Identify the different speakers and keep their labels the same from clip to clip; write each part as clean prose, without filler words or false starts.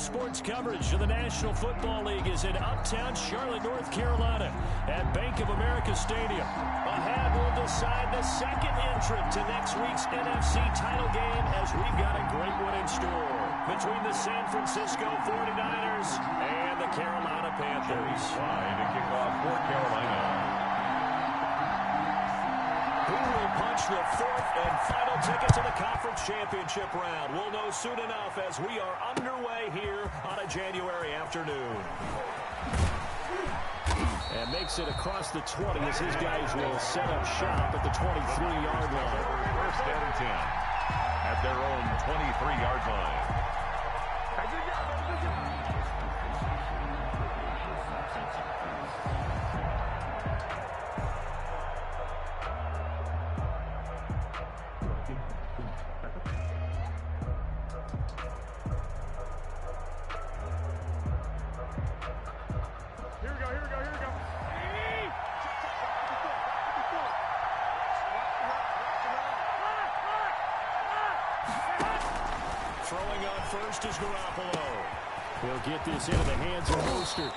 Speaker 1: sports coverage of the National Football League is in uptown Charlotte, North Carolina at Bank of America Stadium. Ahead will decide the second entrant to next week's NFC title game as we've got a great one in store between the San Francisco 49ers and the Carolina Panthers.
Speaker 2: Trying to kick off for Carolina.
Speaker 1: Who will punch the fourth and final ticket to the conference championship round? We'll know soon enough as we are underway here on a January afternoon. And makes it across the 20 as his guys will set up shop at the 23-yard line.
Speaker 2: First down and 10 at their own 23-yard line.
Speaker 1: Throwing on first is Garoppolo. He'll get this into the hands of Mostert.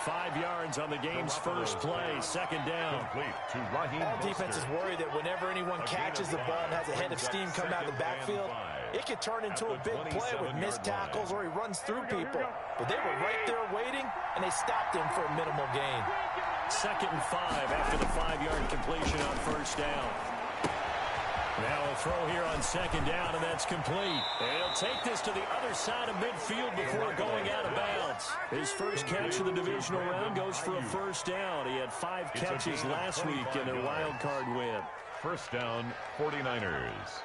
Speaker 1: 5 yards on the game's first play. Second down.
Speaker 3: All defenses worry that whenever anyone catches the ball and has a head of steam come out of the backfield, it could turn into a big play with missed tackles or he runs through people. But they were right there waiting, and they stopped him for a minimal gain.
Speaker 1: Second and 5 after the 5-yard completion on first down. Now a throw here on second down, and that's complete. And he'll take this to the other side of midfield before going out of bounds. His first catch of the divisional round goes for a first down. He had 5 catches last week in their wild card win.
Speaker 2: First down, 49ers.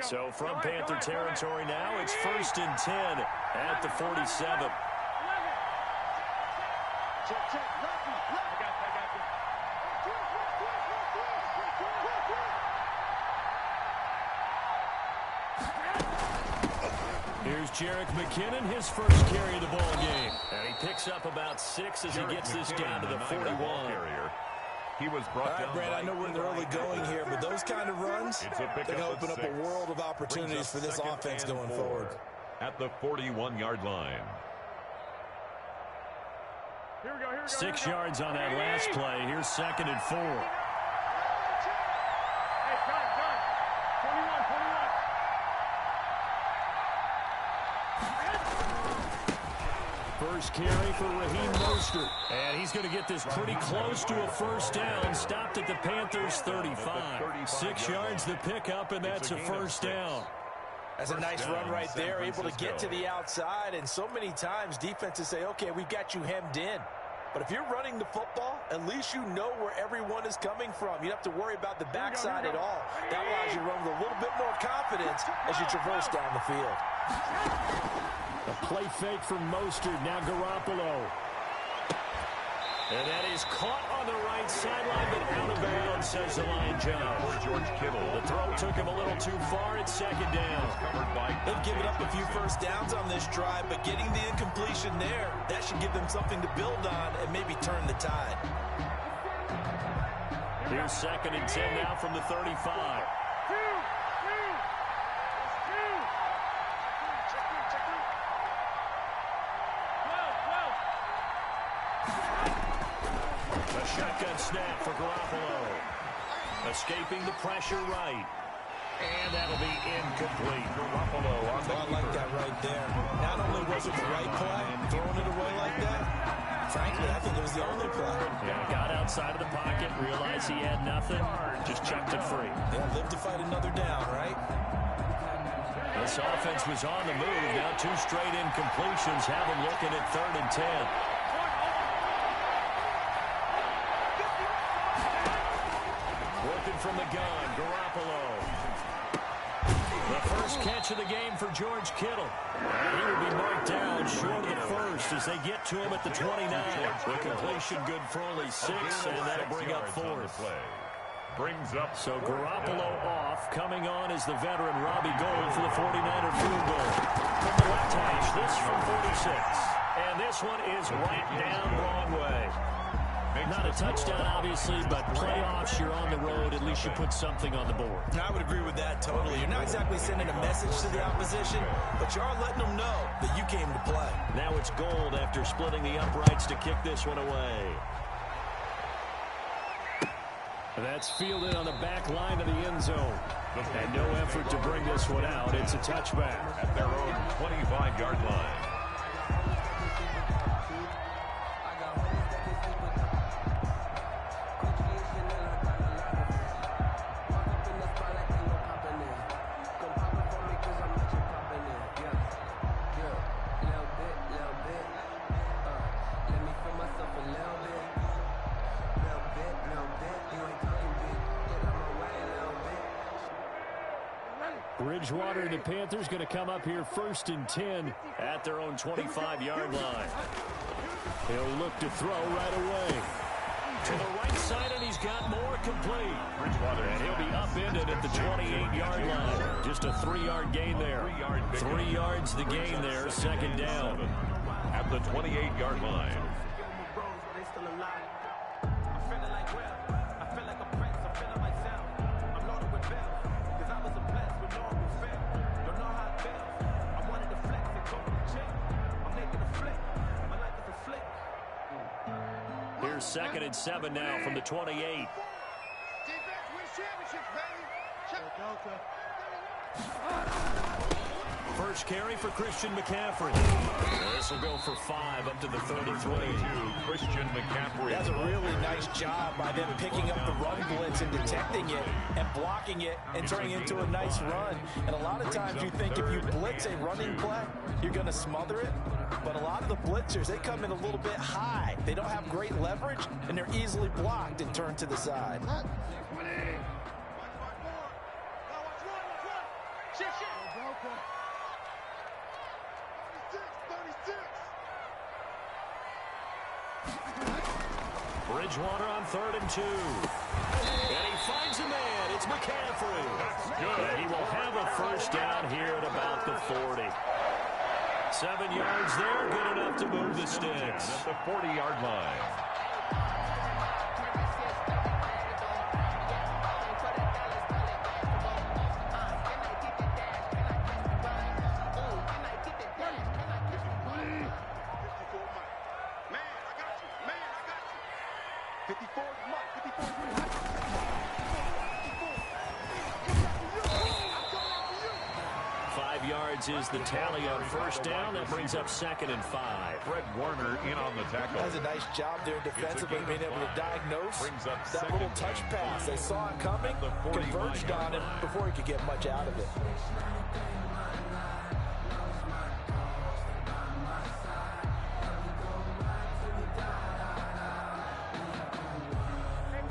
Speaker 1: So from Panther territory now, it's first and 10 at the 47. Here's Jerick McKinnon, his first carry of the ball game. And he picks up about 6 as he gets this down to the 41.
Speaker 2: He was brought down.
Speaker 3: All right, Brad, I know we're in the early going here, but those kind of runs, they can open up a world of opportunities for this offense going forward.
Speaker 2: At the 41-yard line.
Speaker 1: 6 yards on that last play. Here's second and 4. First carry for Raheem Mostert. And he's going to get this pretty close to a first down. Stopped at the Panthers' 35. 6 yards the pickup, and that's a first down.
Speaker 3: That's a nice run right there, able to get to the outside. And so many times defenses say, okay, we've got you hemmed in. But if you're running the football, at least you know where everyone is coming from. You don't have to worry about the backside at all. That allows you to run with a little bit more confidence as you traverse down the field.
Speaker 1: A play fake from Mostert, now Garoppolo. And that is caught on the right sideline, but out of bounds, says the line judge.
Speaker 2: George Kittle.
Speaker 1: The throw took him a little too far at second down.
Speaker 3: They've given up a few first downs on this drive, but getting the incompletion there, that should give them something to build on and maybe turn the tide.
Speaker 1: Here's second and 10 now from the 35. A shotgun snap for Garoppolo. Escaping the pressure right. And that'll be incomplete. Garoppolo on the
Speaker 3: I like that right there. Not only was it the right play, throwing it away like that, frankly, I think it was the only play.
Speaker 1: Yeah, got outside of the pocket, realized he had nothing, just chucked it free.
Speaker 3: Yeah, live to fight another down, right?
Speaker 1: This offense was on the move. Now 2 straight incompletions have him looking at 3rd and 10. Working from the gun, Garoppolo. The first catch of the game for George Kittle. He would be marked down short of the first as they get to him at the 29. The completion good for only 6, and that'll bring up 4th. So Garoppolo off. Coming on is the veteran Robbie Gould for the 49er field goal. From the left hash, this from 46. And this one is right down wrong way. Not a touchdown, obviously, but playoffs, you're on the road. At least you put something on the board.
Speaker 3: I would agree with that totally. You're not exactly sending a message to the opposition, but you are letting them know that you came to play.
Speaker 1: Now it's Gold after splitting the uprights to kick this one away. That's fielded on the back line of the end zone. And no effort to bring this one out. It's a touchback.
Speaker 2: At their own 25-yard line.
Speaker 1: Bridgewater and the Panthers going to come up here 1st and 10 at their own 25-yard line. He'll look to throw right away. To the right side, and he's got more complete. Bridgewater, and he'll be upended at the 28-yard line. Just a 3-yard gain there. 3 yards the gain there, 2nd down.
Speaker 2: At the 28-yard line.
Speaker 1: Here's 2nd and 7 now from the 28. First carry for Christian McCaffrey. This will go for 5 up to the 33.
Speaker 2: Christian McCaffrey.
Speaker 3: That's a really nice job by them picking up the run blitz and detecting it and blocking it and turning it into a nice run. And a lot of times you think if you blitz a running play, you're going to smother it. But a lot of the blitzers, they come in a little bit high. They don't have great leverage, and they're easily blocked and turned to the side.
Speaker 1: Bridgewater on 3rd and 2. And he finds a man. It's McCaffrey. And he will have a first down here at about the 40. 7 yards there, good enough to move the sticks.
Speaker 2: At the 40-yard line.
Speaker 1: Is the tally on first down. That brings up 2nd and 5.
Speaker 2: Fred Warner in on the tackle.
Speaker 3: That's a nice job there defensively, being able to diagnose that little touch pass. They saw it coming, converged on him before he could get much out of it.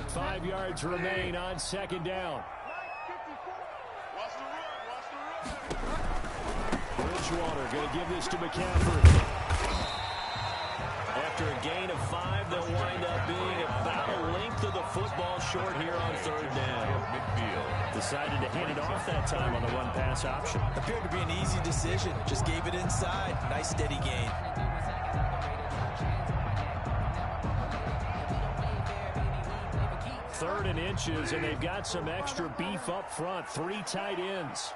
Speaker 1: Five yards remain on 2nd down. Bridgewater going to give this to McCaffrey. After a gain of 5, they'll wind up being about a length of the football short here on 3rd down. Midfield decided to hand it off that time on the run-pass option.
Speaker 3: Appeared to be an easy decision. Just gave it inside. Nice steady gain.
Speaker 1: Third and inches, and they've got some extra beef up front. 3 tight ends.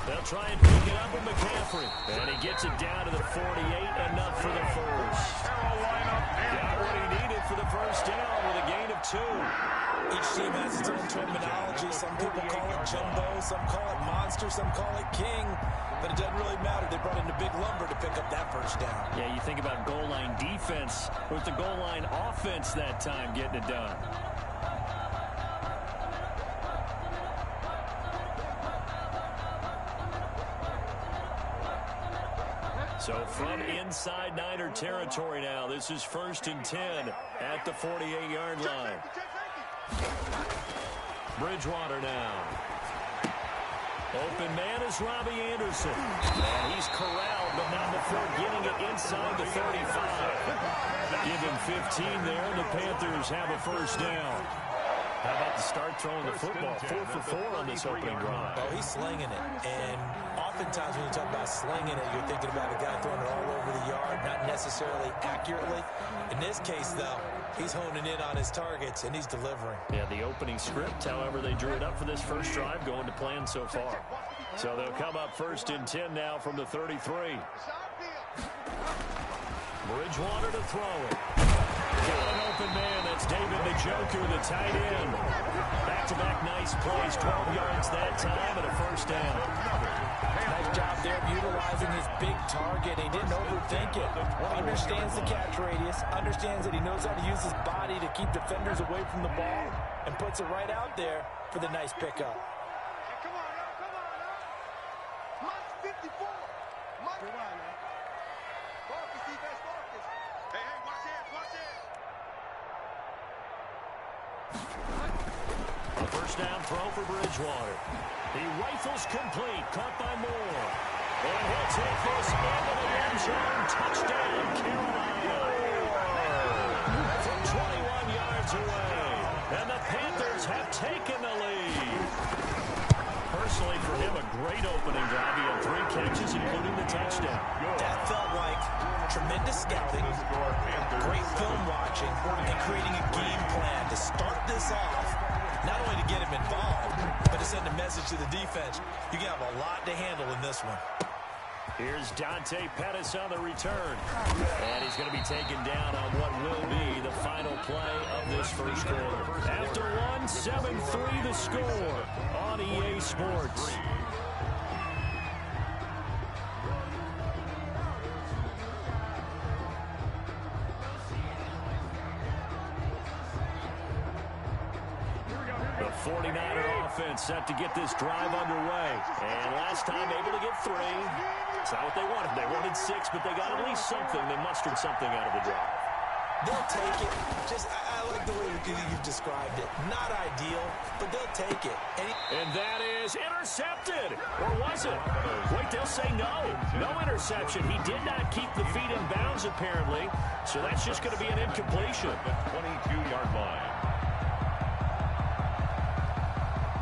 Speaker 1: They'll try and pick it up with McCaffrey. And he gets it down to the 48, enough for the first. Got what he needed for the first down with a gain of 2.
Speaker 3: Each team has its own terminology. Some people call it jumbo, some call it monster, some call it king. But it doesn't really matter. They brought in the big lumber to pick up that first down.
Speaker 1: Yeah, you think about goal line defense with the goal line offense that time getting it done. So from inside Niner territory now, this is 1st and 10 at the 48-yard line. Bridgewater now. Open man is Robbie Anderson. And he's corralled, but not before getting it inside the 35. Give him 15 there, and the Panthers have a first down. How about the start throwing the football? 4 for 4 on this opening drive.
Speaker 3: Oh, he's slinging it. And oftentimes when you talk about slinging it, you're thinking about a guy throwing it all over the yard, not necessarily accurately. In this case, though, he's honing in on his targets, and he's delivering.
Speaker 1: Yeah, the opening script, however, they drew it up for this first drive, going to plan so far. So they'll come up 1st and 10 now from the 33. Bridgewater to throw it. Got an open man. That's David Njoku, the tight end. Back-to-back nice plays, 12 yards that time, and a first down.
Speaker 3: Nice job there of utilizing his big target. He didn't overthink it. Understands the catch radius, understands that he knows how to use his body to keep defenders away from the ball, and puts it right out there for the nice pickup.
Speaker 4: Come on, now. Mike 54. Mike. Focus, defense, focus. Hey, watch it, watch it.
Speaker 1: A first down throw for Bridgewater. He rifles complete, caught by Moore. And he'll take this into the end zone. Touchdown, Carolina. From 21 yards away. And the Panthers have taken the lead. Personally, for him, a great opening drive. He had 3 catches, including the touchdown.
Speaker 3: That felt like tremendous scouting, great film watching, and creating a game plan to start this off, not only to get him involved, but to send a message to the defense. You can have a lot to handle in this one.
Speaker 1: Here's Dante Pettis on the return. And he's going to be taken down on what will be the final play of this first quarter. After one, 7-3 the score on EA Sports. The 49er offense set to get this drive underway. And last time able to get 3. It's not what they wanted. They wanted 6, but they got at least something. They mustered something out of the drive.
Speaker 3: They'll take it. I like the way you've described it. Not ideal, but they'll take it.
Speaker 1: And that is intercepted. Or was it? Wait, they'll say no. No interception. He did not keep the feet in bounds, apparently. So that's just going to be an incompletion.
Speaker 2: The 22-yard line.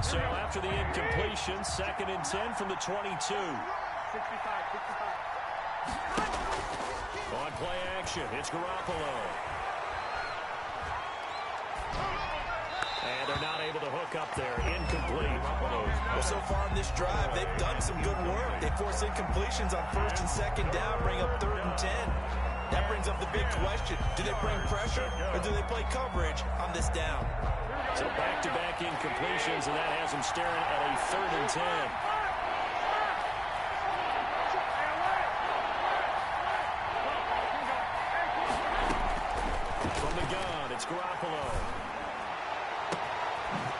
Speaker 1: So after the incompletion, 2nd and 10 from the 22. On play action, it's Garoppolo. And they're not able to hook up there. Incomplete.
Speaker 3: Well, so far in this drive, they've done some good work. They force incompletions on 1st and 2nd down, bring up 3rd and 10. That brings up the big question. Do they bring pressure or do they play coverage on this down?
Speaker 1: So back-to-back incompletions, and that has them staring at a 3rd and 10. From the gun, it's Garoppolo.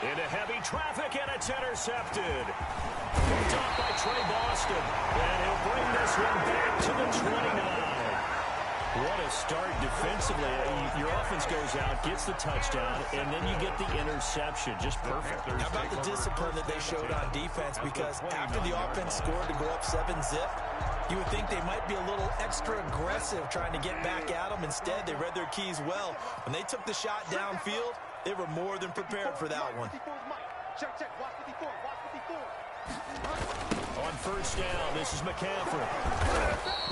Speaker 1: Into heavy traffic, and it's intercepted. Picked off by Trey Boston, and he'll bring this one back to the 29. What a start defensively. Your offense goes out, gets the touchdown, and then you get the interception. Just perfect.
Speaker 3: How about the discipline that they showed on defense? Because after the offense scored to go up 7-zip, you would think they might be a little extra aggressive trying to get back at them. Instead, they read their keys well. When they took the shot downfield, they were more than prepared for that one.
Speaker 4: Check, watch 54, watch 54.
Speaker 1: On 1st down, this is McCaffrey.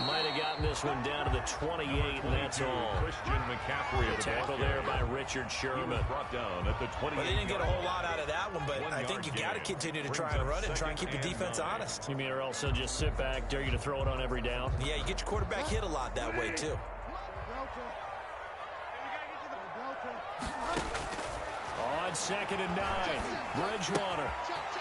Speaker 1: Might have gotten this one down to the 28, and that's all.
Speaker 2: Christian McCaffrey.
Speaker 1: A tackle there by Richard Sherman.
Speaker 2: Brought down at the 28.
Speaker 3: Well, they didn't get a whole lot out of that one, but I think you got to continue to try and run it and try and keep the defense honest.
Speaker 1: You mean or else they'll just sit back, dare you to throw it on every down?
Speaker 3: Yeah, you get your quarterback hit a lot that way, too.
Speaker 1: On 2nd and 9, Bridgewater.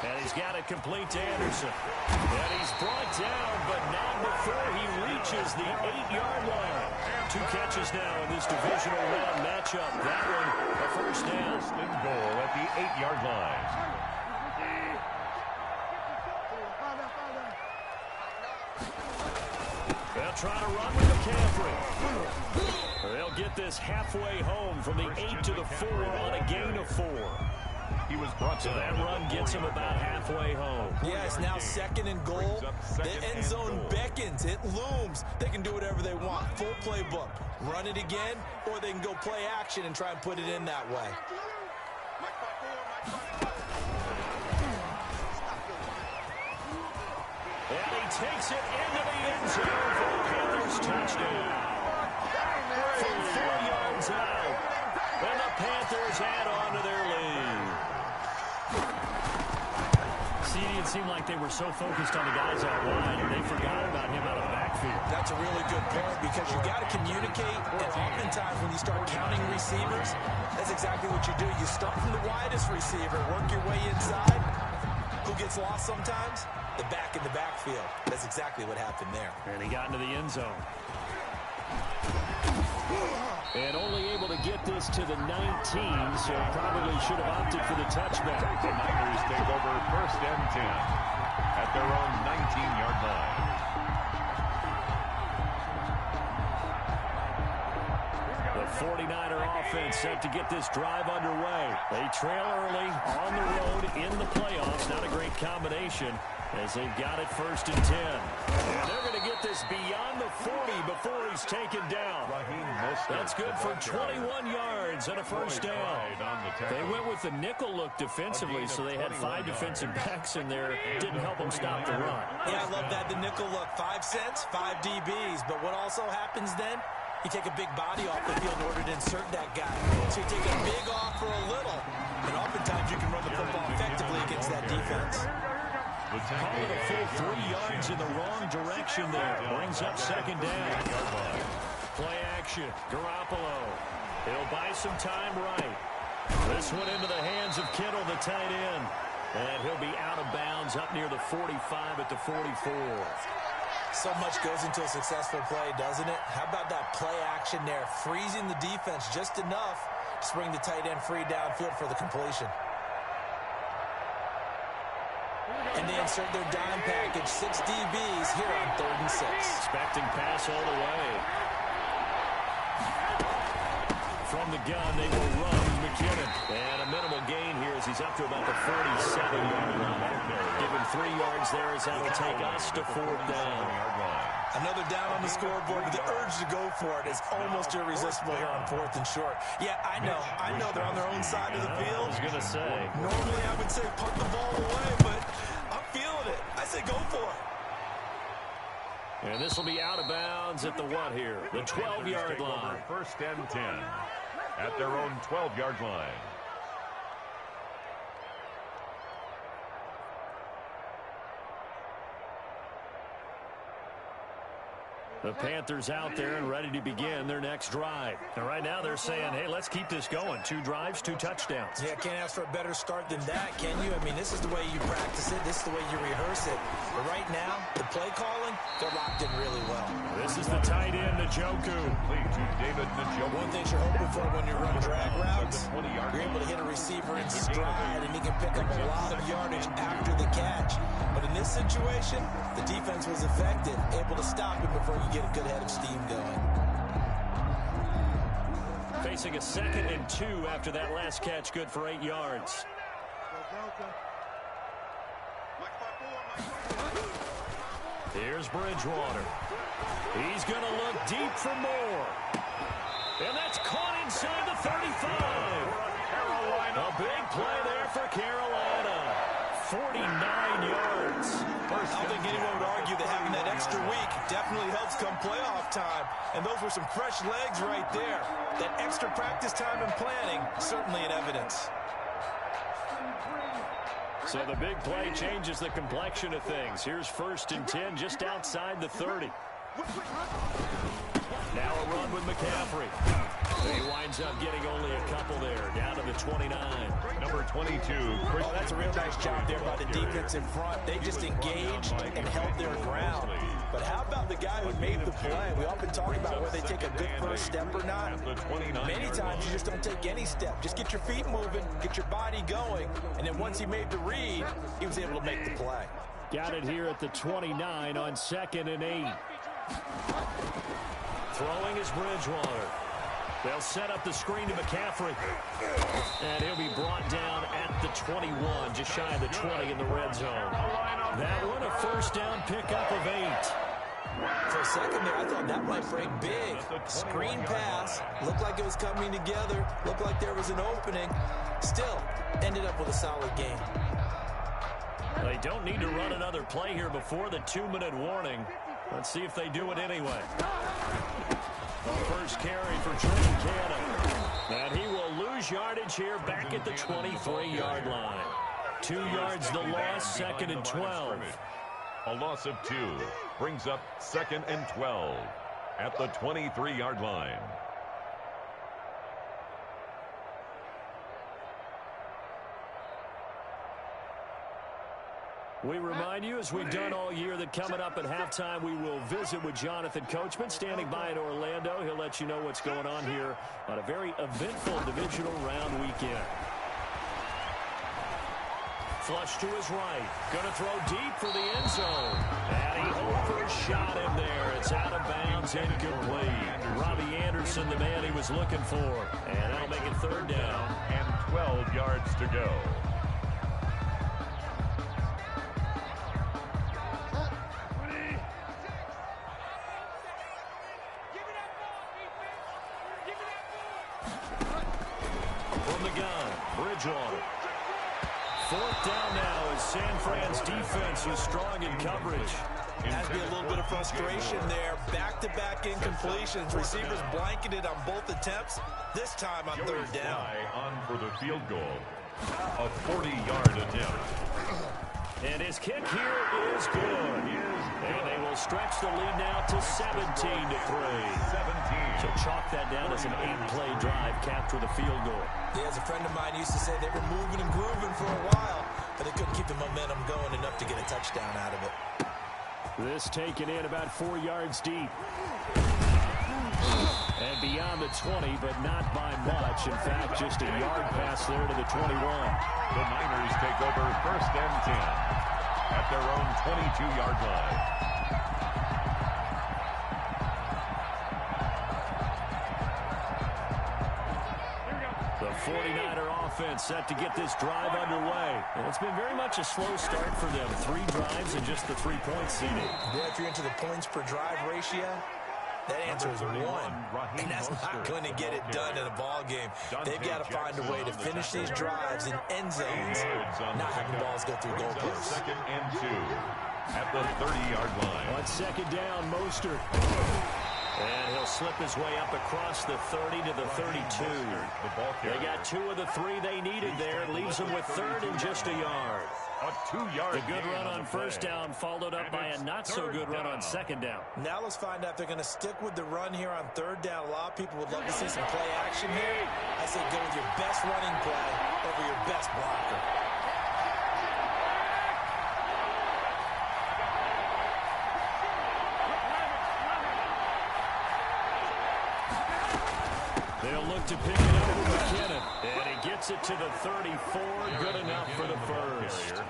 Speaker 1: And he's got it complete to Anderson. And he's brought down, but not before he reaches the 8-yard line. 2 catches now in this divisional round matchup. That one, a first down.
Speaker 2: First and goal at the 8-yard line.
Speaker 1: They'll try to run with McCaffrey. They'll get this halfway home from the 8 to the 4 on a gain of 4.
Speaker 2: He was brought
Speaker 1: So that run gets him about halfway home.
Speaker 3: Yeah, it's now 2nd and goal. The end zone beckons. It looms. They can do whatever they want. Full playbook. Run it again, or they can go play action and try and put it in that way.
Speaker 1: And he takes it into the end zone for the Panthers touchdown. From 4 yards out, and the Panthers add on to their lead. It seemed like they were so focused on the guys out wide, and they forgot about him out of the backfield.
Speaker 3: That's a really good point because you got to communicate, and oftentimes when you start counting receivers, that's exactly what you do. You start from the widest receiver, work your way inside. Who gets lost sometimes? The back in the backfield. That's exactly what happened there.
Speaker 1: And he got into the end zone. And only able to get this to the 19, so probably should have opted for the touchback.
Speaker 2: The Niners take over 1st and 10 at their own 19-yard line.
Speaker 1: The 49er offense set to get this drive underway. They trail early on the road in the playoffs. Not a great combination as they've got it 1st and 10. And they're going to get this beyond the 40 before he's taken down. That's good for 21 yards and a 1st down. They went with the nickel look defensively, so they had 5 defensive backs in there. Didn't help them stop the run.
Speaker 3: Yeah, I love that, the nickel look. 5 cents, 5 DBs. But what also happens then? You take a big body off the field in order to insert that guy. So you take a big off for a little. And oftentimes you can run the football effectively against that defense.
Speaker 1: Call it a full 3 yards in the wrong direction there. Brings up 2nd down. Play action. Garoppolo. He'll buy some time right. This one into the hands of Kittle, the tight end. And he'll be out of bounds up near the 45 at the 44.
Speaker 3: So much goes into a successful play, doesn't it? How about that play action there? Freezing the defense just enough to bring the tight end free downfield for the completion. And they insert their dime package, 6 DBs here on 3rd and 6.
Speaker 1: Expecting pass all the way. From the gun, they will run McKinnon. And a minimal gain here as he's up to about the 47-yard line. Give him 3 yards there as that'll take us to 4th down.
Speaker 3: Another down on the scoreboard, but the urge to go for it is almost irresistible here on 4th and short. Yeah, I know they're on their own side of the field.
Speaker 1: I was going to say.
Speaker 3: Normally I would say punt the ball away, but I'm feeling it. I say go for it.
Speaker 1: And this will be out of bounds at the what here? The 12-yard line.
Speaker 2: 1st and 10 at their own 12-yard line.
Speaker 1: The Panthers out there and ready to begin their next drive. And right now they're saying, hey, let's keep this going. 2 drives, 2 touchdowns.
Speaker 3: Yeah, can't ask for a better start than that, can you? I mean, this is the way you practice it. This is the way you rehearse it. But right now, the play calling, they're locked in really well.
Speaker 1: This is the tight end, Njoku.
Speaker 3: One thing you're hoping for when you run drag routes, you're able to hit a receiver in stride, and he can pick up a lot of yardage after the catch. But in this situation, the defense was effective, able to stop him before you get a good head of steam going.
Speaker 1: Facing a 2nd and 2 after that last catch, good for 8 yards. Here's Bridgewater. He's going to look deep for more. And that's caught inside the 35. A big play there for Carolina. 49 yards.
Speaker 3: I don't think anyone would argue that having that extra week definitely helps come playoff time. And those were some fresh legs right there. That extra practice time and planning, certainly in evidence.
Speaker 1: So the big play changes the complexion of things. Here's 1st and 10 just outside the 30. Now a run with McCaffrey. He winds up getting only a couple there, down to the 29.
Speaker 2: Number 22.
Speaker 3: Oh, that's a real nice job there by the defense in front. They just engaged and held their ground. But how about the guy who made the play? We often talk about whether they take a good first step or not. Many times you just don't take any step. Just get your feet moving, get your body going, and then once he made the read, he was able to make the play.
Speaker 1: Got it here at the 29 on 2nd and 8. Throwing is Bridgewater. They'll set up the screen to McCaffrey. And he'll be brought down at the 21, just shy of the 20 in the red zone. That one a 1st down pickup of 8.
Speaker 3: For a second there, I thought that might break big. Screen pass. Looked like it was coming together. Looked like there was an opening. Still, ended up with a solid game.
Speaker 1: They don't need to run another play here before the 2-minute warning. Let's see if they do it anyway. First carry for Trent Cannon. And he will lose yardage here back at the 23-yard line. 2 yards the loss, 2nd and 12.
Speaker 2: A loss of 2 brings up 2nd and 12 at the 23-yard line.
Speaker 1: We remind you, as we've done all year, that coming up at halftime, we will visit with Jonathan Coachman, standing by in Orlando. He'll let you know what's going on here on a very eventful divisional round weekend. Flush to his right. Going to throw deep for the end zone. And he overshot him there. It's out of bounds, incomplete. Robbie Anderson, the man he was looking for. And that'll make it 3rd down.
Speaker 2: And 12 yards to go.
Speaker 1: From the gun, Bridgewater. 4th down now as San Fran's defense was strong in coverage.
Speaker 3: Has to be a little bit of frustration there. Back-to-back incompletions. Receivers blanketed on both attempts. This time on 3rd down.
Speaker 2: On for the field goal. A 40-yard attempt.
Speaker 1: And his kick here is good. And they will stretch the lead now to 17-3.
Speaker 2: 17.
Speaker 1: So chalk that down as an 8-play drive, capture the field goal.
Speaker 3: Yeah, as a friend of mine used to say, they were moving and grooving for a while, but they couldn't keep the momentum going enough to get a touchdown out of it.
Speaker 1: This taken in about 4 yards deep. And beyond the 20, but not by much. In fact, just a yard pass there to the 21.
Speaker 2: The Niners take over 1st and 10 at their own 22-yard line.
Speaker 1: The 49er offense set to get this drive underway. And it's been very much a slow start for them. 3 drives and just the 3-point seeding.
Speaker 3: Yeah, if you're into the points per drive ratio, that answer is 1. And that's not going to get it done in a ball game. They've got to find a way to finish these drives in end zones, not having balls go through goalposts.
Speaker 2: 2nd and 2 at the 30-yard line.
Speaker 1: On 2nd down, Mostert. And he'll slip his way up across the 30 to the 32. They got 2 of the 3 they needed there. It leaves them with 3rd and just a yard.
Speaker 2: A 2-yard
Speaker 1: The good run on 1st down followed up by a not-so-good run on 2nd down.
Speaker 3: Now let's find out if they're going to stick with the run here on 3rd down. A lot of people would love to see some play action here. I say go with your best running play over your best blocker.
Speaker 1: They'll look to pick it up with McKinnon. And he gets it to the 34. Good enough for the first.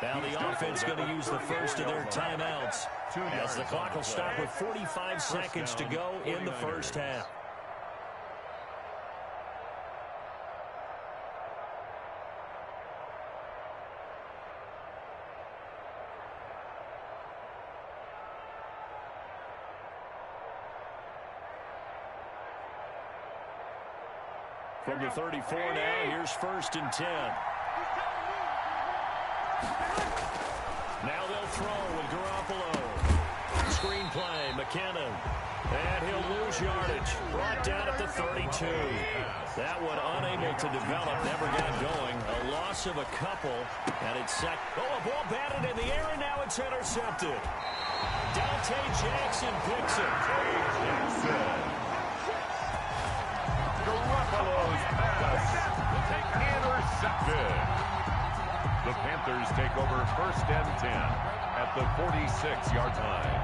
Speaker 1: Now the offense going to use the first of their timeouts as the clock will stop with 45 seconds to go in the first half. From the 34 now, here's 1st and 10. Now they'll throw with Garoppolo. Screen play, McKinnon. And he'll lose yardage. Brought down at the 32. That one unable to develop, never got going. A loss of a couple. And it's set. Oh, a ball batted in the air, and now it's intercepted. Dante Jackson picks it.
Speaker 2: Garoppolo's pass intercepted. The Panthers take over 1st and 10 at the 46-yard line.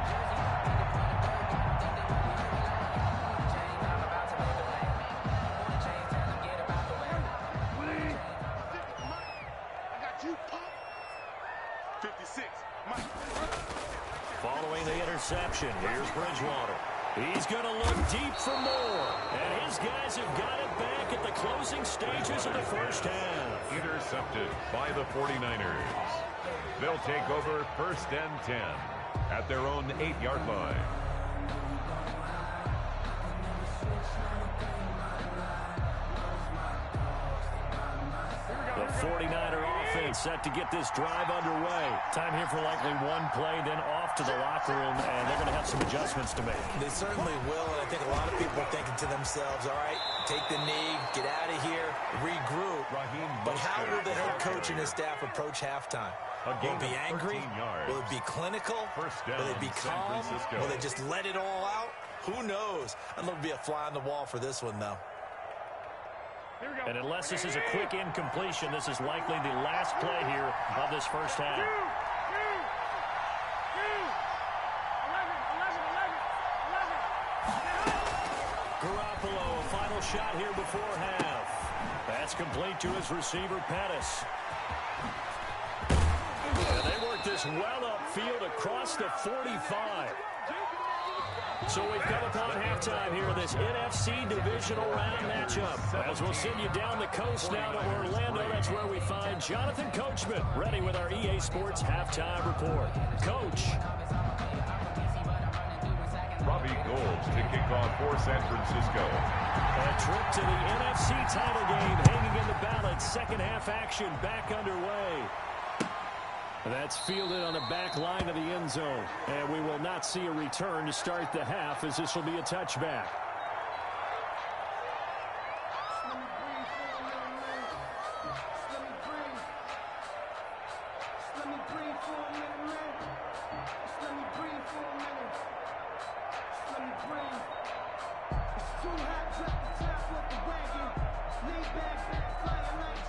Speaker 1: Following the interception, here's Bridgewater. He's going to look deep for more. And his guys have got it back at the closing stages of the first half.
Speaker 2: Intercepted by the 49ers. They'll take over 1st and 10 at their own 8-yard line.
Speaker 1: The 49er offense set to get this drive underway. Time here for likely one play, then off to the locker room, and they're going to have some adjustments to make.
Speaker 3: They certainly will, and I think a lot of people are thinking to themselves, all right, take the knee, get out of here, regroup. But how will the head coach and his staff approach halftime? Will it be angry? Will it be clinical? Will it be calm? Will they just let it all out? Who knows? I think it'll be a fly on the wall for this one, though.
Speaker 1: And unless this is a quick incompletion, this is likely the last play here of this first half. Garoppolo, a final shot here before half. That's complete to his receiver, Pettis. And they work this well upfield across the 45. So we've come upon halftime here in this NFC Divisional Round matchup. As we'll send you down the coast now to Orlando, that's where we find Jonathan Coachman, ready with our EA Sports Halftime Report. Coach.
Speaker 2: Robbie Gould to kick off for San Francisco.
Speaker 1: A trip to the NFC title game hanging in the balance. Second half action back underway. That's fielded on the back line of the end zone. And we will not see a return to start the half, as this will be a touchback.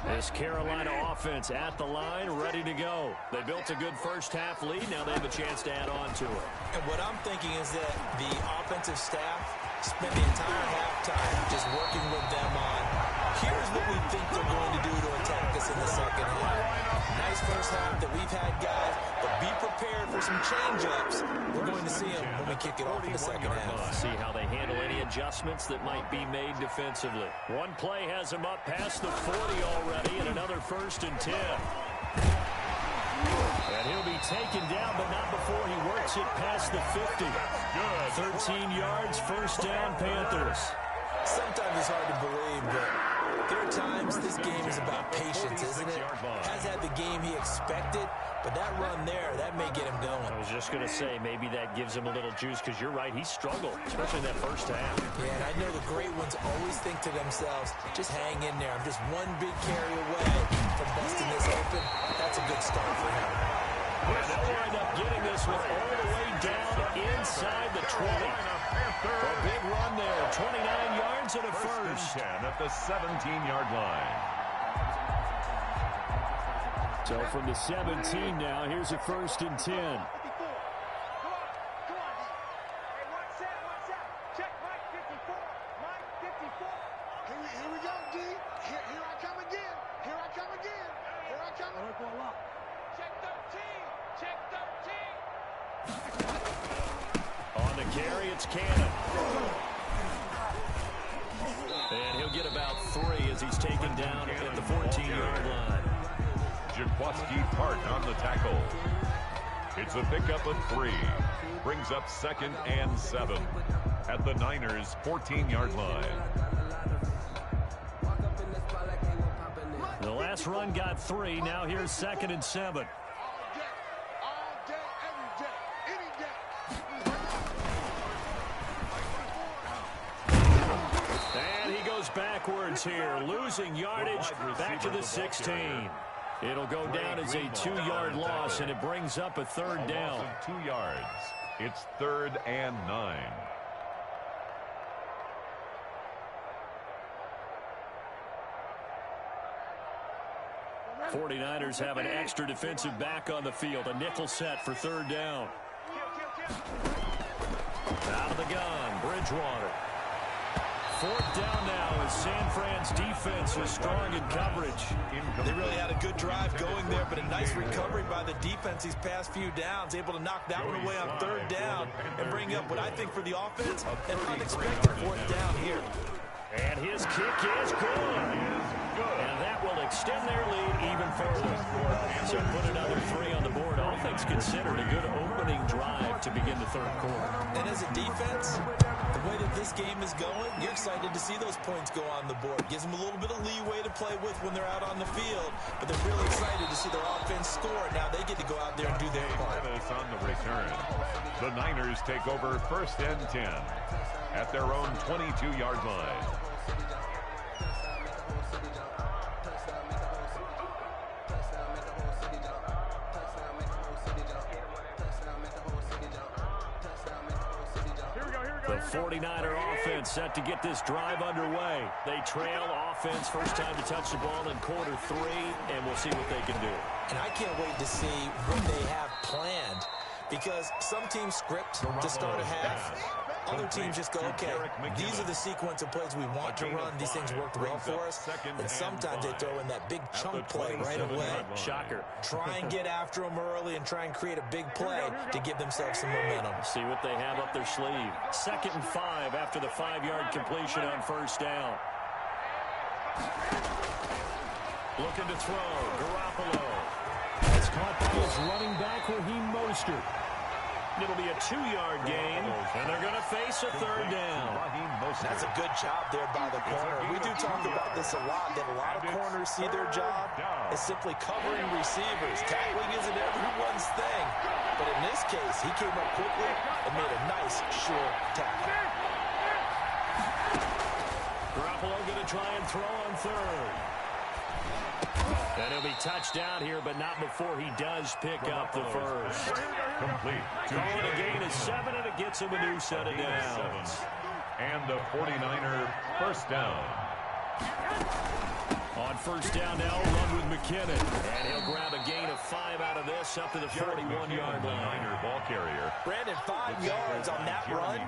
Speaker 1: This Carolina offense at the line, ready to go. They built a good first half lead. Now they have a chance to add on to it.
Speaker 3: And what I'm thinking is that the offensive staff spent the entire halftime just working with them on, here's what we think they're going to do to attack us in the second half. Nice first half that we've had, guys, but be prepared for some change-ups. We're going to see them when we kick it off in the second half.
Speaker 1: See how they handle any adjustments that might be made defensively. One play has him up past the 40 already, and another 1st and 10. And he'll be taken down, but not before he works it past the 50. Good. 13 yards, 1st down, Panthers.
Speaker 3: Sometimes it's hard to believe, but there are times this game is about patience, isn't it? Has had the game he expected, but that run there, that may get him going.
Speaker 1: I was just going to say, maybe that gives him a little juice, because you're right, he struggled, especially in that first half.
Speaker 3: Yeah, and I know the great ones always think to themselves, just hang in there. I'm just one big carry away from busting this open. That's a good start for him.
Speaker 1: And they'll wind up getting this one all the way down inside the 20. A big run there, 29 yards and a first.
Speaker 2: 10 at the 17-yard line.
Speaker 1: So from the 17 now, here's a 1st and 10.
Speaker 4: Come on, D. Hey, watch out. Check Mike 54. Mike 54. Here we go, D. Here I come again. Here I come. Check 13. Check 13.
Speaker 1: On the carry, it's Cannon. And he'll get about 3 as he's taken down at the 14-yard line.
Speaker 2: Jaquaski Part on the tackle. It's a pickup of 3. Brings up 2nd and 7 at the Niners' 14-yard line.
Speaker 1: The last run got 3. Now here's 2nd and 7.
Speaker 4: All day, every day, any day.
Speaker 1: And he goes backwards here, losing yardage back to the 16. It'll go down as a 2-yard loss, and it brings up a 3rd down.
Speaker 2: 2 yards. It's 3rd and 9.
Speaker 1: 49ers have an extra defensive back on the field. A nickel set for 3rd down. Out of the gun, Bridgewater. 4th down now as San Fran's defense is strong in coverage.
Speaker 3: They really had a good drive going there, but a nice recovery by the defense these past few downs, able to knock that one away on 3rd down and bring up what I think for the offense, an unexpected 4th down here.
Speaker 1: And his kick is good. And that will extend their lead even further. So put another 3 on the board things considered, a good opening drive to begin the third quarter.
Speaker 3: And as a defense, the way that this game is going, you're excited to see those points go on the board. Gives them a little bit of leeway to play with when they're out on the field, but they're really excited to see their offense score. Now they get to go out there and do their part.
Speaker 2: On the return, the Niners take over 1st and 10 at their own 22-yard line.
Speaker 1: The 49er offense set to get this drive underway. They trail offense, first time to touch the ball in quarter 3, and we'll see what they can do.
Speaker 3: And I can't wait to see what they have planned, because some teams script to start a half. Other teams just go, okay, these are the sequence of plays we want to run. These things worked well for us. And sometimes they throw in that big chunk play right away.
Speaker 1: Shocker.
Speaker 3: Try and get after them early and try and create a big play to give themselves some momentum.
Speaker 1: See what they have up their sleeve. 2nd and 5 after the 5-yard completion on first down. Looking to throw. Garoppolo. It's caught by his running back, Raheem Mostert. It'll be a 2-yard gain, and they're going to face a 3rd down.
Speaker 3: That's a good job there by the corner. We do talk about this a lot, that a lot of corners see their job as simply covering receivers. Tackling isn't everyone's thing. But in this case, he came up quickly and made a nice, sure tackle.
Speaker 1: Garoppolo going to try and throw on 3rd. And he'll be touched down here, but not before he does pick up the first.
Speaker 2: Complete.
Speaker 1: Calling a gain of 7, and it gets him a new set of downs.
Speaker 2: And the 49er first down.
Speaker 1: On first down now, run with McKinnon. And he'll grab a gain of 5 out of this up to the 41-yard line.
Speaker 2: Niner ball carrier.
Speaker 3: Brandon, 5 yards on that run.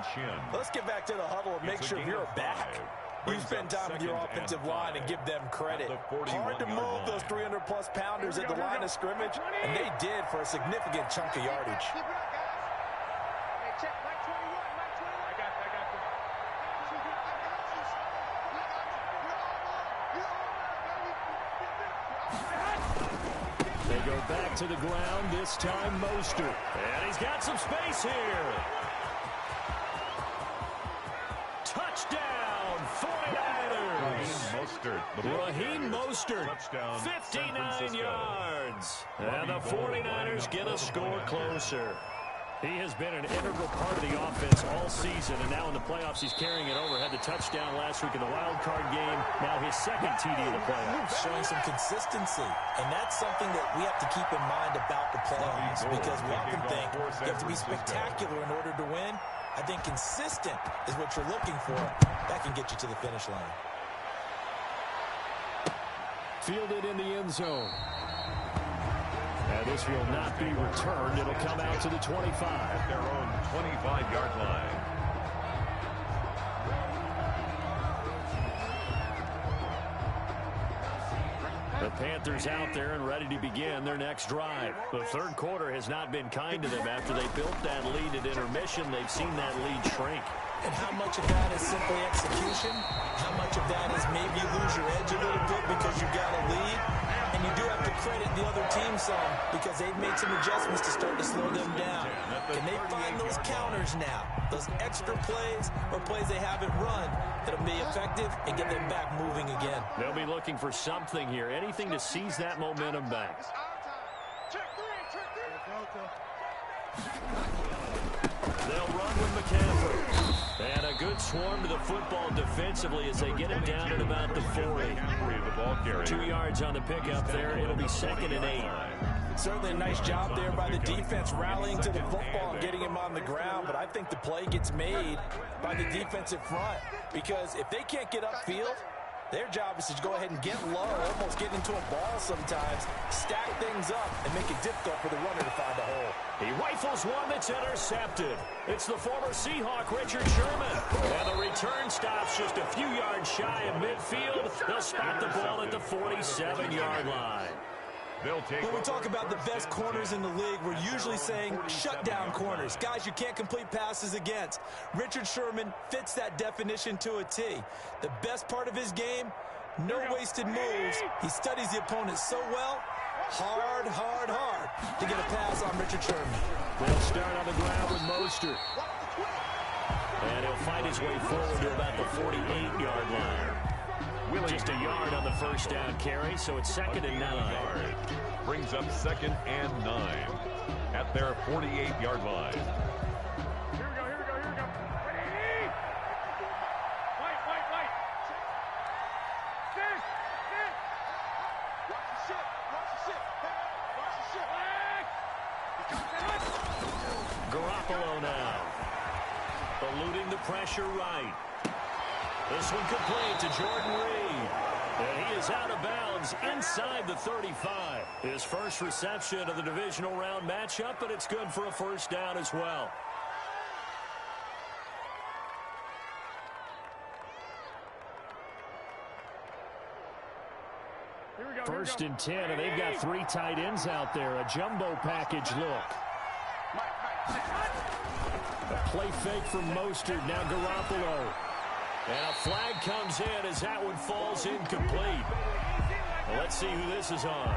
Speaker 3: Let's get back to the huddle and make sure you're back. You spend time with your offensive line and give them credit. Hard to move those 300-plus pounders at the line of scrimmage, and they did for a significant chunk of yardage.
Speaker 1: They go back to the ground, this time Mostert. And he's got some space here. Touchdown! 49ers. Raheem Mostert, 59 yards. And the 49ers get a score closer. He has been an integral part of the offense all season, and now in the playoffs he's carrying it over. Had the touchdown last week in the wild card game. Now his 2nd TD in the playoffs.
Speaker 3: Showing some consistency, and that's something that we have to keep in mind about the playoffs, because we often think you have to be spectacular in order to win. I think consistent is what you're looking for. That can get you to the finish line.
Speaker 1: Fielded in the end zone. And this will not be returned. It'll come out to the 25.
Speaker 2: At their own 25-yard line.
Speaker 1: The Panthers out there and ready to begin their next drive. The third quarter has not been kind to them after they built that lead at intermission. They've seen that lead shrink.
Speaker 3: And how much of that is simply execution? How much of that is maybe you lose your edge a little bit because you've got a lead? And you do have to credit the other team some, because they've made some adjustments to start to slow them down. Can they find those counters now? Those extra plays or plays they haven't run that'll be effective and get them back moving again.
Speaker 1: They'll be looking for something here, anything to seize that momentum back. They'll run with McCaffrey. And a good swarm to the football defensively as they get him down at about the 40. 2 yards on the pickup there. It'll be 2nd and 8.
Speaker 3: Certainly a nice job there by the defense rallying to the football and getting him on the ground, but I think the play gets made by the defensive front, because if they can't get upfield, their job is to go ahead and get low, almost get into a ball sometimes, stack things up, and make it difficult for the runner to find a hole.
Speaker 1: He rifles one that's intercepted. It's the former Seahawk, Richard Sherman. And the return stops just a few yards shy of midfield. They'll spot the ball at the 47-yard line.
Speaker 3: When we talk about the best corners in the league, we're usually saying shutdown corners, guys you can't complete passes against. Richard Sherman fits that definition to a T. The best part of his game, no wasted moves. He studies the opponent so well Hard, hard, hard to get a pass on Richard Sherman.
Speaker 1: They'll start on the ground with Mostert. And he'll fight his way forward to about the 48-yard line. Just a yard on the first down carry, so it's 2nd and 9.
Speaker 2: Brings up 2nd and 9 at their 48-yard line.
Speaker 4: Here we go, here we go, here we go. Ready? Wait. Sit. Watch the ship. Watch the ship.
Speaker 1: Garoppolo now. Eluding the pressure right. This one complete to Jordan Reed. And he is out of bounds inside the 35. His first reception of the divisional round matchup, but it's good for a first down as well. First and 10, and they've got 3 tight ends out there. A jumbo package look. A play fake from Mostert, now Garoppolo. And a flag comes in as that one falls incomplete. Well, let's see who this is on.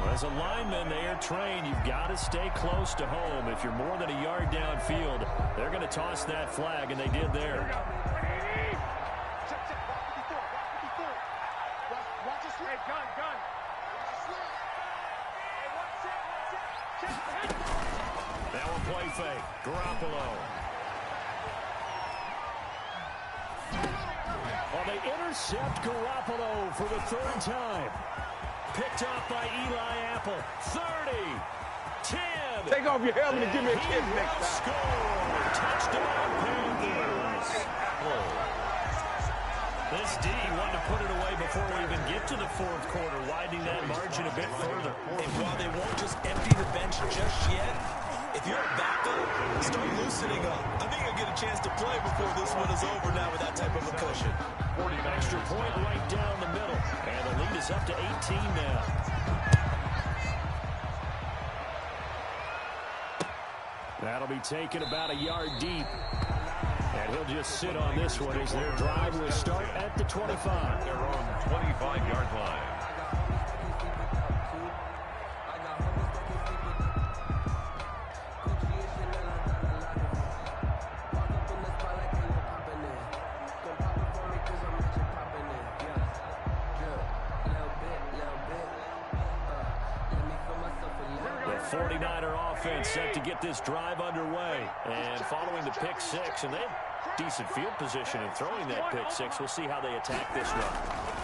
Speaker 1: Well, as a lineman, they are trained. You've got to stay close to home. If you're more than a yard downfield, they're going to toss that flag, and they did there. That one play fake. Garoppolo. Well, they intercept Garoppolo for the 3rd time. Picked off by Eli Apple. 30. 10.
Speaker 5: Take off your helmet and give me a kiss next time.
Speaker 1: Score. Touchdown, Panthers. This D wanted to put it away before we even get to the 4th quarter, widening that margin a bit further.
Speaker 3: And while they won't just empty the bench just yet, if you're a backup, start loosening up. I think you'll get a chance to play before this one is over now with that type of a cushion.
Speaker 1: Extra point right down the middle. And the lead is up to 18 now. That'll be taken about a yard deep. And he'll just sit on this one as their drive will start at the 25.
Speaker 2: They're on the 25-yard line.
Speaker 1: The 49er offense set to get this drive underway. And following the pick 6, and they have decent field position in throwing that pick 6. We'll see how they attack this run.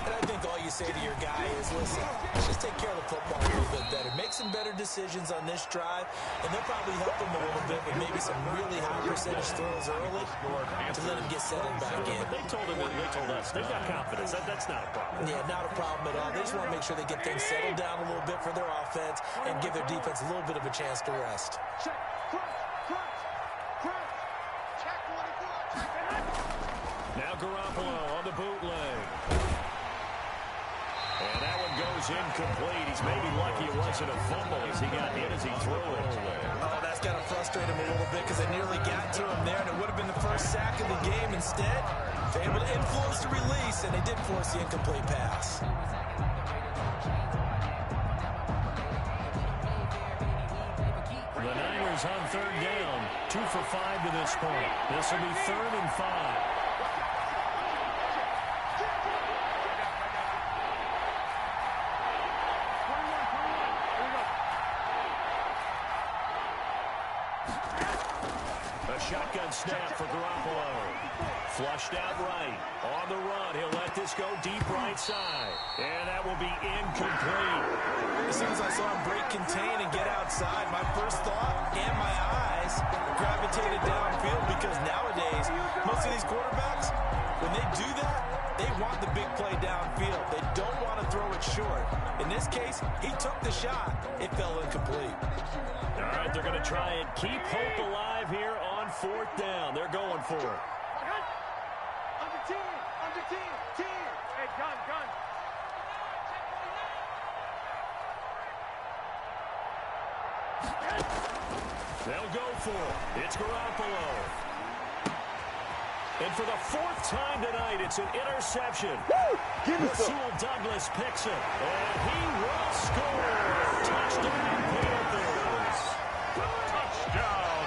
Speaker 3: And I think all you say to your guy is, listen, let's just take care of the football a little bit better. Make some better decisions on this drive, and they'll probably help him a little bit with maybe some really high percentage throws early to let him get settled back in.
Speaker 1: They told him, and they told us, they've got confidence. That's not a problem.
Speaker 3: Yeah, not a problem at all. They just want to make sure they get things settled down a little bit for their offense and give their defense a little bit of a chance to rest.
Speaker 4: Check, crunch. Check 44.
Speaker 1: Now Garoppolo on the bootleg. And that one goes incomplete. He's maybe lucky it wasn't a fumble as he got hit as he threw it.
Speaker 3: Oh, that's got to frustrate him a little bit because they nearly got to him there, and it would have been the first sack of the game. Instead, they're able to influence the release, and they did force the incomplete pass.
Speaker 1: The Niners on 3rd down. 2 for 5 to this point. This will be 3rd and 5. Shotgun snap for Garoppolo. Flushed out right. On the run. He'll let this go deep right side. And that will be incomplete.
Speaker 3: As soon as I saw him break contain and get outside, my first thought and my eyes gravitated downfield because nowadays, most of these quarterbacks, when they do that, they want the big play downfield. They don't want to throw it short. In this case, he took the shot. It fell incomplete.
Speaker 1: All right, they're going to try and keep hope alive here on 4th down. They're going for it.
Speaker 4: Under 10. Hey, gun.
Speaker 1: They'll go for it. It's Garoppolo. And for the fourth time tonight, it's an interception.
Speaker 5: Give me some.
Speaker 1: Rasul Douglas picks it. And he will score. Touchdown, Panthers.
Speaker 2: Touchdown.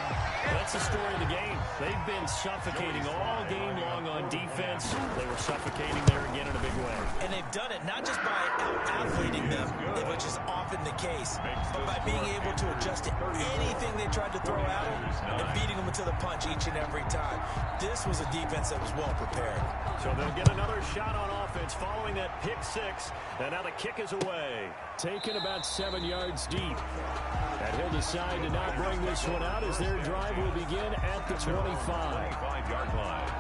Speaker 1: That's the story of the game. They've been suffocating all game long on defense. They were suffocating there again in a big way.
Speaker 3: And they've done it not just by out-athleting them, which is often the case, but by being able to adjust to anything they tried to throw at them and beating them to the punch each and every time. This was a defense that was well prepared.
Speaker 1: So they'll get another shot on offense following that pick six. And now the kick is away. Taken about 7 yards deep. And he'll decide to not bring this one out as their drive will begin at the 25-yard
Speaker 2: line.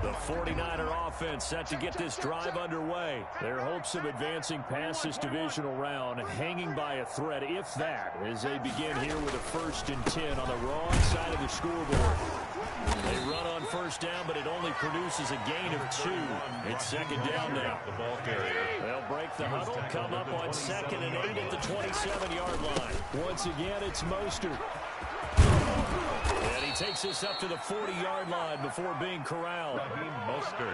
Speaker 1: The 49er offense set to get this drive underway. Their hopes of advancing past this divisional round hanging by a thread, if that, as they begin here with a 1st and 10 on the wrong side of the scoreboard. They run on first down, but it only produces a gain of 2. It's second down now.
Speaker 2: The ball carrier.
Speaker 1: They'll break the huddle, come up on 2nd and 8 at the 27-yard line. Once again, it's Mostert. And he takes this up to the 40-yard line before being corralled.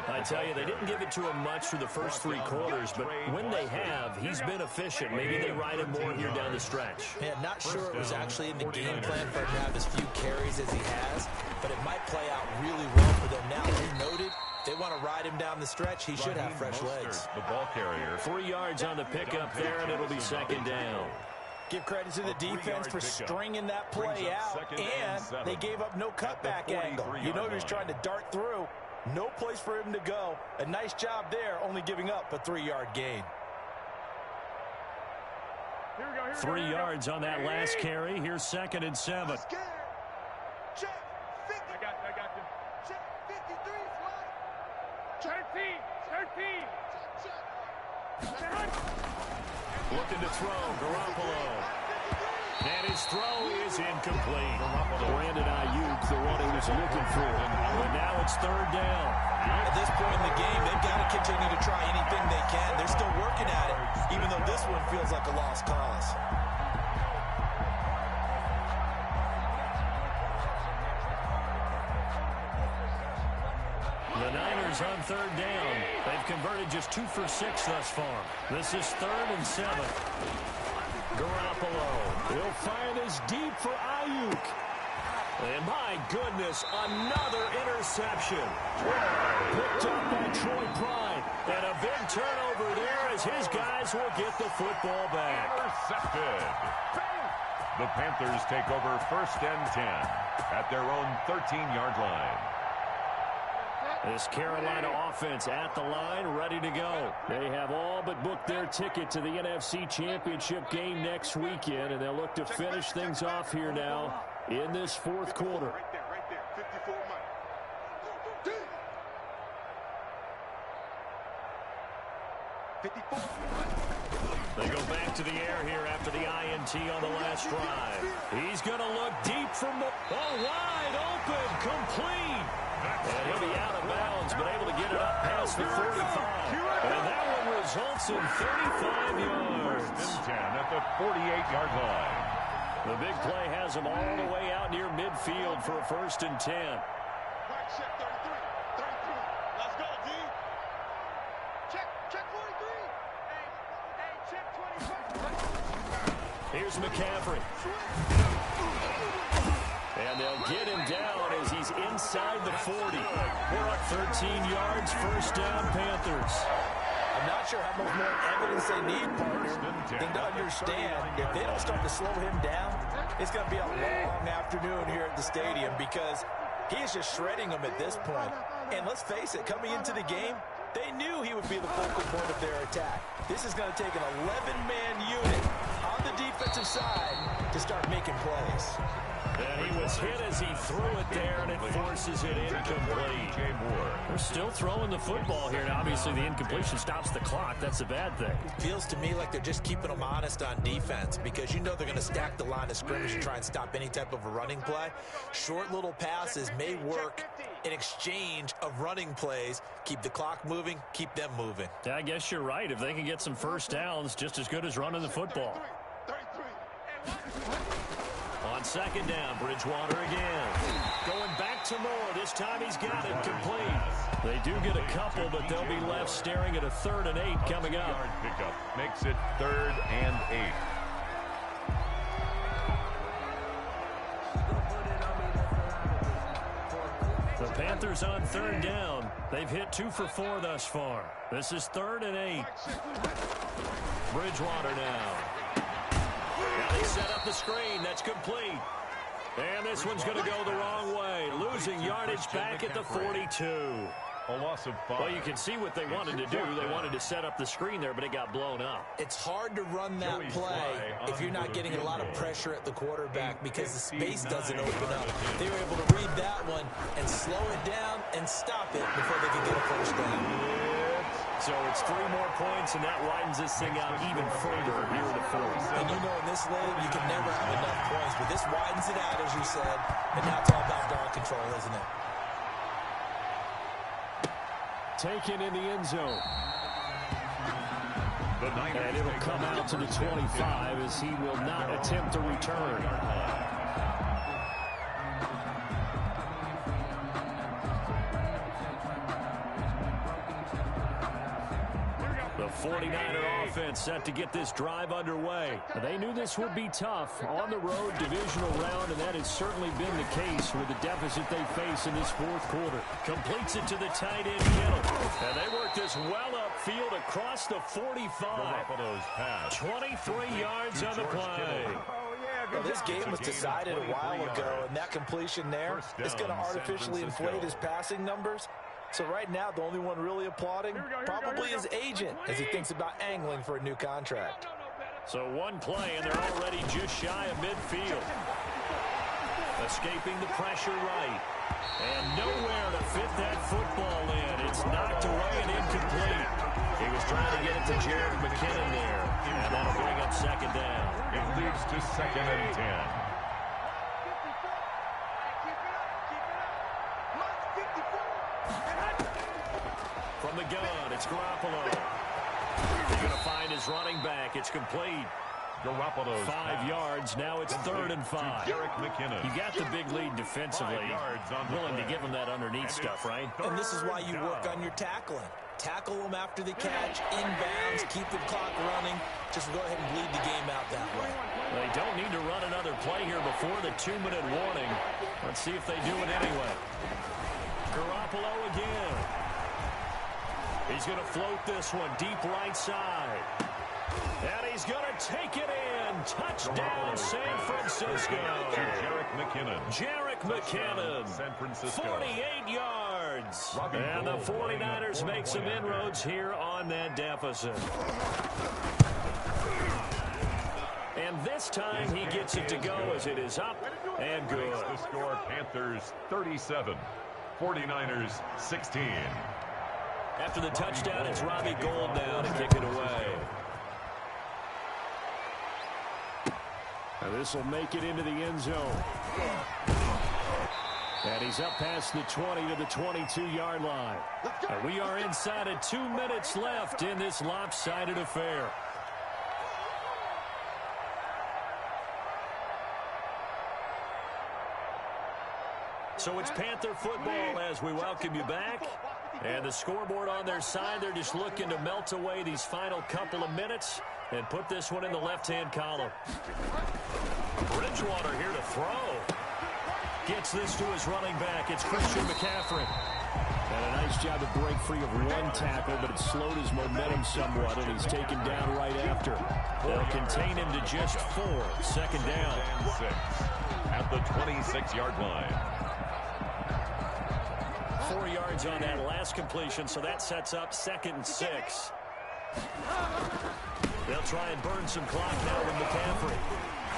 Speaker 1: I tell you, they didn't give it to him much through the first 3 quarters, but when they have, he's been efficient. Maybe they ride him more here down the stretch.
Speaker 3: Yeah, not sure it was actually in the game plan for him to have as few carries as he has, but it might play out really well for them now. You noted, they want to ride him down the stretch. He should have fresh legs.
Speaker 2: The ball carrier.
Speaker 1: 3 yards on the pickup there, and it'll be second down.
Speaker 3: Give credit to the defense for stringing that play out, and they gave up no cutback angle. You know he was trying to dart through. No place for him to go. A nice job there, only giving up a 3-yard gain.
Speaker 1: 3 yards on that last carry. Here's 2nd and 7.
Speaker 4: Check 50. I got you. Check 53, flag. 13.
Speaker 1: Looking to throw, Garoppolo. And his throw is incomplete. Brandon Ayuk, the one he was looking for. But now it's 3rd down.
Speaker 3: At this point in the game, they've got to continue to try anything they can. They're still working at it, even though this one feels like a lost cause.
Speaker 1: The Niners on 3rd down. They've converted just 2 for 6 thus far. This is 3rd and 7. Garoppolo. He'll find his deep for Ayuk. And my goodness, another interception. Picked up by Troy Pride. And a big turnover there as his guys will get the football back.
Speaker 2: Intercepted. The Panthers take over 1st and 10 at their own 13-yard line.
Speaker 1: This Carolina offense at the line, ready to go. They have all but booked their ticket to the NFC Championship game next weekend, and they'll look to finish things off here now in this 4th quarter.
Speaker 4: Right there. 54 Mike. 54.
Speaker 1: They go back to the air here after the INT on the last drive. He's going to look deep from the... Oh, wide open, complete. And he'll be out of bounds, but able to get it up past the 45. And that one results in 35 yards.
Speaker 2: 10 at the 48-yard line.
Speaker 1: The big play has him all the way out near midfield for a 1st and 10.
Speaker 4: Mike, check 33. 33. Let's go, D. Check 43. Hey, check 25.
Speaker 1: Here's McCaffrey. And they'll get him down as he's inside the 40. We're up 13 yards, 1st down, Panthers.
Speaker 3: I'm not sure how much more evidence they need, partner, than to understand if they don't start to slow him down, it's going to be a long afternoon here at the stadium because he is just shredding them at this point. And let's face it, coming into the game, they knew he would be the focal point of their attack. This is going to take an 11-man unit on the defensive side to start making plays.
Speaker 1: And he was hit as he threw it there, and it forces it incomplete. They're still throwing the football here. Now, obviously, the incompletion stops the clock. That's a bad thing.
Speaker 3: Feels to me like they're just keeping them honest on defense because you know they're going to stack the line of scrimmage and try and stop any type of a running play. Short little passes may work in exchange of running plays. Keep the clock moving, keep them moving.
Speaker 1: Yeah, I guess you're right. If they can get some first downs, just as good as running the football. On second down, Bridgewater again. Going back to Moore. This time he's got it complete. They do get a couple, but they'll be left staring at a 3rd and 8 coming up.
Speaker 2: Yard pickup makes it 3rd and 8.
Speaker 1: The Panthers on 3rd down. They've hit 2 for 4 thus far. This is 3rd and 8. Bridgewater now. Now they set up the screen. That's complete. And this one's going to go the wrong way. Losing yardage back at the 42.
Speaker 2: A loss of 5.
Speaker 1: Well, you can see what they wanted to do. They wanted to set up the screen there, but it got blown up.
Speaker 3: It's hard to run that play if you're not getting a lot of pressure at the quarterback because the space doesn't open up. They were able to read that one and slow it down and stop it before they could get a first down.
Speaker 1: So it's 3 more points, and that widens this thing out even further here in the 4th.
Speaker 3: And you know in this league, you can never have enough points, but this widens it out, as you said, and now it's all about ball control, isn't it?
Speaker 1: Taken in the end zone.
Speaker 2: And
Speaker 1: it'll come out to the 25 as he will not attempt to return. The 49er offense set to get this drive underway. They knew this would be tough on the road divisional round, and that has certainly been the case with the deficit they face in this 4th quarter. Completes it to the tight end Kittle. And they work this well upfield across the 45. 23 yards on the play.
Speaker 3: Well, this game was decided a while ago, and that completion there is going to artificially inflate his passing numbers. So right now, the only one really applauding probably his agent as he thinks about angling for a new contract.
Speaker 1: So one play, and they're already just shy of midfield. Escaping the pressure right. And nowhere to fit that football in. It's knocked away and incomplete. He was trying to get it to Jarek McKinnon there. And that'll bring up second down.
Speaker 2: It leads to 2nd and 10.
Speaker 1: From the gun, it's Garoppolo. He's going to find his running back. It's complete.
Speaker 2: Garoppolo's
Speaker 1: 5 yards. Now it's 3rd and 5.
Speaker 2: Jarek McKinnon.
Speaker 1: You got the big lead defensively. Willing to give him that underneath stuff, right?
Speaker 3: And this is why you work on your tackling. Tackle them after the catch, inbounds, keep the clock running. Just go ahead and bleed the game out that way.
Speaker 1: They don't need to run another play here before the 2-minute warning. Let's see if they do it anyway. Garoppolo again. He's going to float this one deep right side. And he's going to take it in. Touchdown, San Francisco.
Speaker 2: Jarek McKinnon.
Speaker 1: Jarek McKinnon.
Speaker 2: San Francisco.
Speaker 1: 48 yards. And the 49ers make some inroads here on that deficit. And this time he gets it to go as it is up and good.
Speaker 2: The score, Panthers 37, 49ers 16.
Speaker 1: After the touchdown, it's Robbie Gould now to kick it away. And this will make it into the end zone. And he's up past the 20 to the 22-yard line. And we are inside of 2 minutes left in this lopsided affair. So it's Panther football as we welcome you back. And the scoreboard on their side, they're just looking to melt away these final couple of minutes and put this one in the left-hand column. Bridgewater here to throw. Gets this to his running back. It's Christian McCaffrey. And a nice job to break free of one tackle, but it slowed his momentum somewhat, and he's taken down right after. They'll contain him to just 4. Second down.
Speaker 2: 6 at the 26-yard line.
Speaker 1: 4 yards on that last completion, so that sets up 2nd and 6. They'll try and burn some clock now with McCaffrey.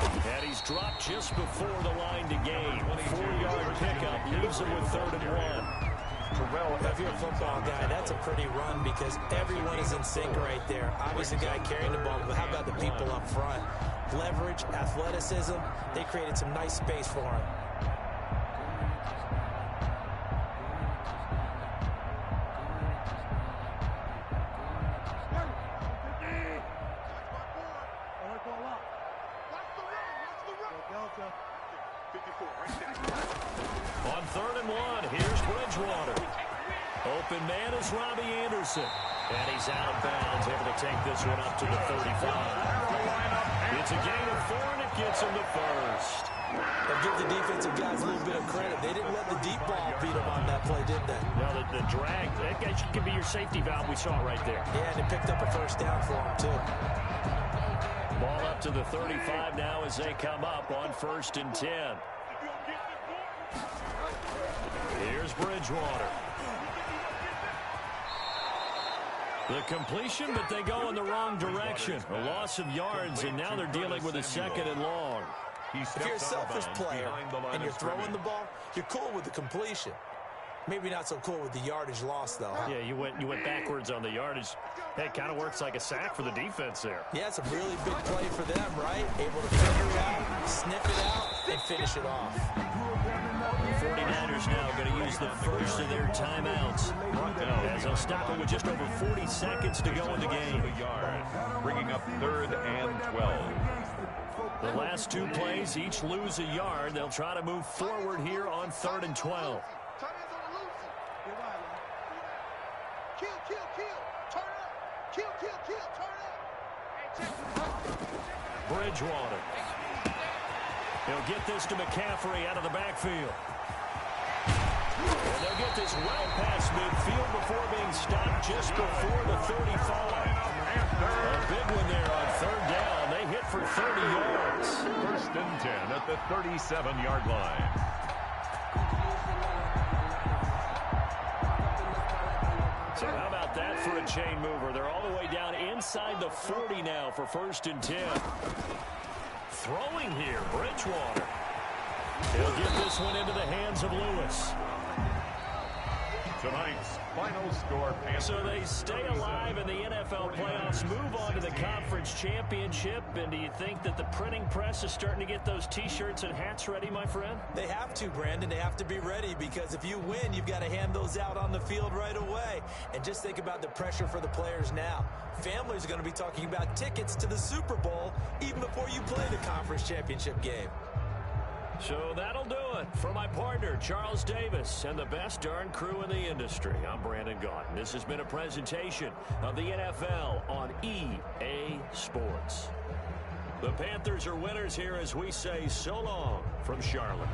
Speaker 1: And he's dropped just before the line to gain. 4-yard pickup leaves him with 3rd and 1.
Speaker 3: If you're a football guy, that's a pretty run because everyone is in sync right there. Obviously, the guy carrying the ball, but how about the people up front? Leverage, athleticism, they created some nice space for him.
Speaker 1: On 3rd and 1, here's Bridgewater. Open man is Robbie Anderson. And he's out of bounds, able to take this one up to the 35. It's a gain of 4, and it gets him to first.
Speaker 3: I'll give the defensive guys a little bit of credit. They didn't let the deep ball beat them on that play, did they?
Speaker 1: No, the drag, that guy could be your safety valve. We saw it right there.
Speaker 3: Yeah, and they picked up a first down for him, too.
Speaker 1: Ball up to the 35 now as they come up on 1st and 10. Here's Bridgewater. The completion, but they go in the wrong direction. A loss of yards, and now they're dealing with a 2nd and long.
Speaker 3: If you're a selfish player and you're throwing the ball, you're cool with the completion. Maybe not so cool with the yardage loss, though. Huh?
Speaker 1: Yeah, you went backwards on the yardage. That kind of works like a sack for the defense there.
Speaker 3: Yeah, it's a really big play for them, right? Able to figure it out, sniff it out, and finish it off.
Speaker 1: 49ers now going to use the first of their timeouts as they'll stop it with just over 40 seconds to go in the game.
Speaker 2: Bringing up 3rd and 12.
Speaker 1: The last 2 plays each lose a yard. They'll try to move forward here on 3rd and 12. Bridgewater. He'll get this to McCaffrey out of the backfield. And they'll get this well past midfield before being stopped just before the 35. A big one there on 3rd down. They hit for 30 yards.
Speaker 2: 1st and 10 at the 37-yard line.
Speaker 1: So how about that for a chain mover? They're all the way down inside the 40 now for 1st and 10. Throwing here, Bridgewater. He'll get this one into the hands of Lewis.
Speaker 2: Tonight's final score.
Speaker 1: So they stay alive in the NFL playoffs, move on to the conference championship. And do you think that the printing press is starting to get those T-shirts and hats ready, my friend?
Speaker 3: They have to, Brandon. They have to be ready because if you win, you've got to hand those out on the field right away. And just think about the pressure for the players now. Families are going to be talking about tickets to the Super Bowl even before you play the conference championship game.
Speaker 1: So that'll do it. For my partner, Charles Davis, and the best darn crew in the industry, I'm Brandon Gaudin. This has been a presentation of the NFL on EA Sports. The Panthers are winners here as we say so long from Charlotte.